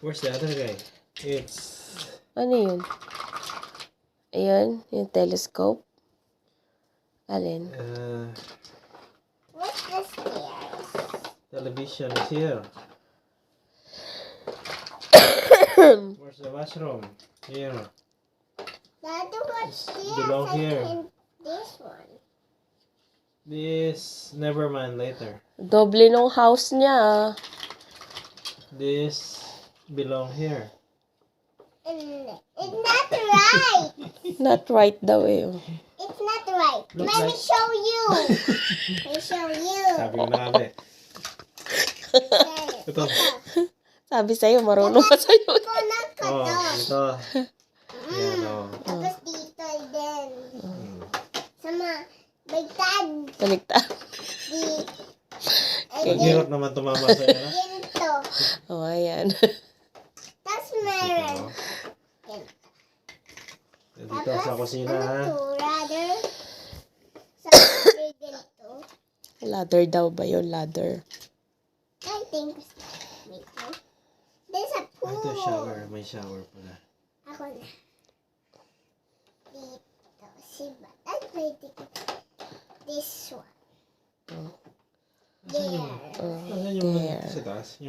Where's the other guy? It's... Ano yun? Ayan, yung telescope. Alin? What's the stairs? Television is here. Where's the washroom? Here. Daddy, what's stairs? Below I here. think this one. This... Never mind, later. Doble nung house niya. This... belong here. It's not right. Not right daw eh. It's not right. Looks Let me like- show you. Let me show you. Sabi ko na kami. Ito. Sabi sa'yo, marunong ka sa'yo. Kunak ka Oh, to. ito. Yan, oh. Tapos dito din. Sama, bigtad. Baligtad. Di. Ang hirap naman tumama sa'yo, na? Ginto. Oh, ayan. Tapos meron. Dito sa kusina, ha? Ano to, rather? Sa ginto. Ladder daw ba yun? Ladder. I think. Wait, no? There's a pool. Ito, shower. May shower pala. Ako na. Dito. Siba. Ay, pwede ko. This one. Nasaan yung... Oh, Nasaan yung... there. Sa taas?